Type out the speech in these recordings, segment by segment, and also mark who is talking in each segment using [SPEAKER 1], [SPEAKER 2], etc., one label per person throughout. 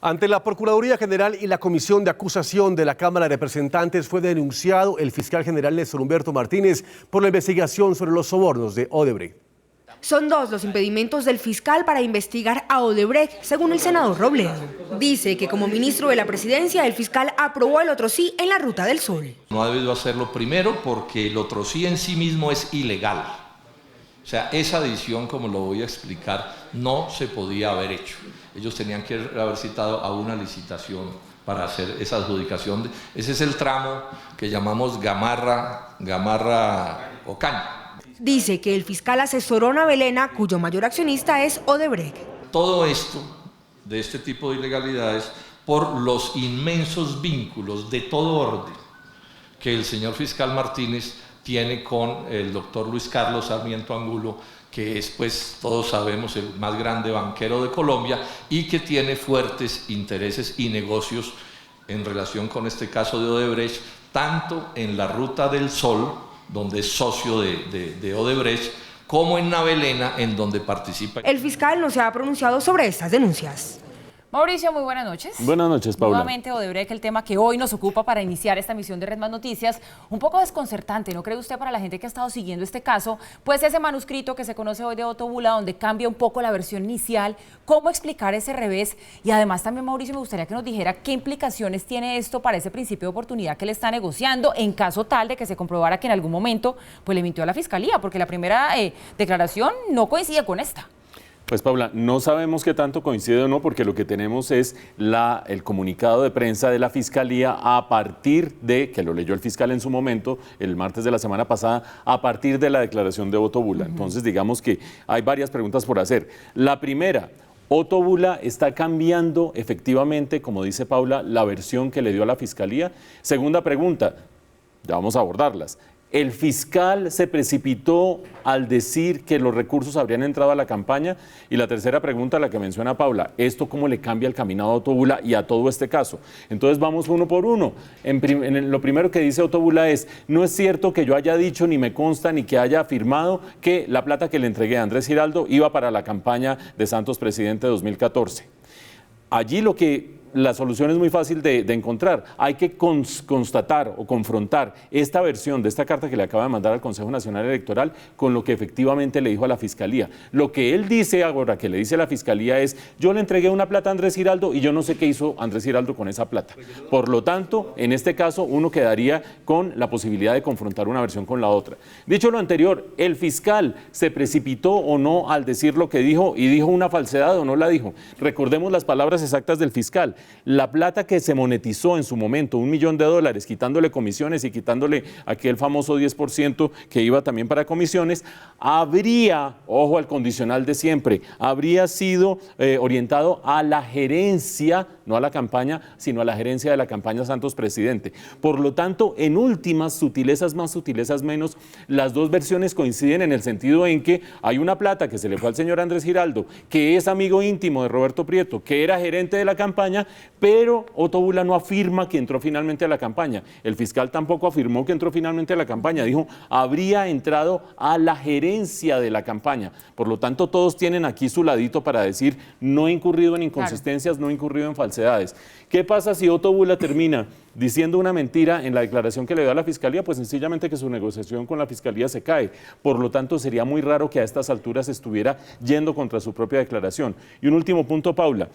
[SPEAKER 1] Ante la Procuraduría General y la Comisión de Acusación de la Cámara de Representantes fue denunciado el fiscal general Néstor Humberto Martínez por la investigación sobre los sobornos de Odebrecht.
[SPEAKER 2] Son dos los impedimentos del fiscal para investigar a Odebrecht, según el senador Robledo. Dice que como ministro de la presidencia, el fiscal aprobó el otro sí en la Ruta del Sol.
[SPEAKER 3] No ha debido hacerlo primero porque el otro sí en sí mismo es ilegal. O sea, esa adición, como lo voy a explicar, no se podía haber hecho. Ellos tenían que haber citado a una licitación para hacer esa adjudicación. Ese es el tramo que llamamos Gamarra Ocaña.
[SPEAKER 2] Dice que el fiscal asesoró a Navelena, cuyo mayor accionista es Odebrecht.
[SPEAKER 3] Todo esto, de este tipo de ilegalidades, por los inmensos vínculos de todo orden que el señor fiscal Martínez tiene con el doctor Luis Carlos Sarmiento Angulo, que es, pues, todos sabemos, el más grande banquero de Colombia y que tiene fuertes intereses y negocios en relación con este caso de Odebrecht, tanto en la Ruta del Sol, donde es socio de Odebrecht, como en Navelena, en donde participa.
[SPEAKER 2] El fiscal no se ha pronunciado sobre estas denuncias.
[SPEAKER 4] Mauricio, muy buenas noches.
[SPEAKER 5] Buenas noches, Paula.
[SPEAKER 4] Nuevamente Odebrecht, el tema que hoy nos ocupa para iniciar esta emisión de Red Más Noticias. Un poco desconcertante, ¿no cree usted, para la gente que ha estado siguiendo este caso? Pues ese manuscrito que se conoce hoy de Otto Bula, donde cambia un poco la versión inicial. ¿Cómo explicar ese revés? Y además también, Mauricio, me gustaría que nos dijera qué implicaciones tiene esto para ese principio de oportunidad que le está negociando en caso tal de que se comprobara que en algún momento pues le mintió a la Fiscalía, porque la primera declaración no coincide con esta.
[SPEAKER 5] Pues Paula, no sabemos qué tanto coincide o no, porque lo que tenemos es el comunicado de prensa de la Fiscalía a partir de, que lo leyó el fiscal en su momento, el martes de la semana pasada, a partir de la declaración de Otto Bula. Entonces, digamos que hay varias preguntas por hacer. La primera, Otto Bula está cambiando efectivamente, como dice Paula, la versión que le dio a la Fiscalía. Segunda pregunta, ya vamos a abordarlas. ¿El fiscal se precipitó al decir que los recursos habrían entrado a la campaña? Y la tercera pregunta, la que menciona Paula, ¿esto cómo le cambia el caminado a Otto Bula y a todo este caso? Entonces vamos uno por uno. Lo primero que dice Otto Bula es, no es cierto que yo haya dicho, ni me consta, ni que haya afirmado que la plata que le entregué a Andrés Giraldo iba para la campaña de Santos Presidente 2014. Allí la solución es muy fácil de encontrar. Hay que constatar o confrontar esta versión de esta carta que le acaba de mandar al Consejo Nacional Electoral con lo que efectivamente le dijo a la Fiscalía. Lo que él dice ahora, que le dice a la Fiscalía, es: yo le entregué una plata a Andrés Giraldo y yo no sé qué hizo Andrés Giraldo con esa plata. Por lo tanto, en este caso, uno quedaría con la posibilidad de confrontar una versión con la otra. Dicho lo anterior, ¿el fiscal se precipitó o no al decir lo que dijo y dijo una falsedad o no la dijo? Recordemos las palabras exactas del fiscal. La plata que se monetizó en su momento, $1 millón, quitándole comisiones y quitándole aquel famoso 10% que iba también para comisiones, habría, ojo al condicional de siempre, habría sido orientado a la gerencia, no a la campaña, sino a la gerencia de la campaña Santos Presidente. Por lo tanto, en últimas, sutilezas más, sutilezas menos, las dos versiones coinciden en el sentido en que hay una plata que se le fue al señor Andrés Giraldo, que es amigo íntimo de Roberto Prieto, que era gerente de la campaña, pero Otto Bula no afirma que entró finalmente a la campaña. El fiscal tampoco afirmó que entró finalmente a la campaña. Dijo, habría entrado a la gerencia de la campaña. Por lo tanto, todos tienen aquí su ladito para decir, no he incurrido en inconsistencias, no he incurrido en falsedades. ¿Qué pasa si Otto Bula termina diciendo una mentira en la declaración que le da a la Fiscalía? Pues sencillamente que su negociación con la Fiscalía se cae. Por lo tanto, sería muy raro que a estas alturas estuviera yendo contra su propia declaración. Y un último punto, Paula.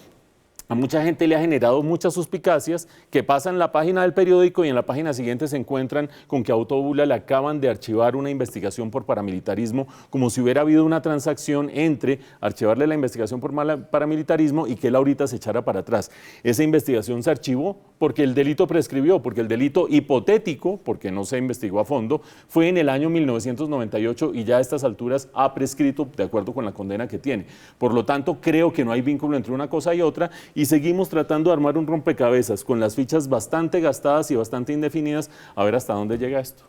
[SPEAKER 5] A mucha gente le ha generado muchas suspicacias que pasan la página del periódico y en la página siguiente se encuentran con que a Otto Bula le acaban de archivar una investigación por paramilitarismo, como si hubiera habido una transacción entre archivarle la investigación por paramilitarismo y que él ahorita se echara para atrás. Esa investigación se archivó porque el delito prescribió, porque el delito hipotético, porque no se investigó a fondo, fue en el año 1998 y ya a estas alturas ha prescrito de acuerdo con la condena que tiene. Por lo tanto, creo que no hay vínculo entre una cosa y otra y seguimos tratando de armar un rompecabezas con las fichas bastante gastadas y bastante indefinidas, a ver hasta dónde llega esto.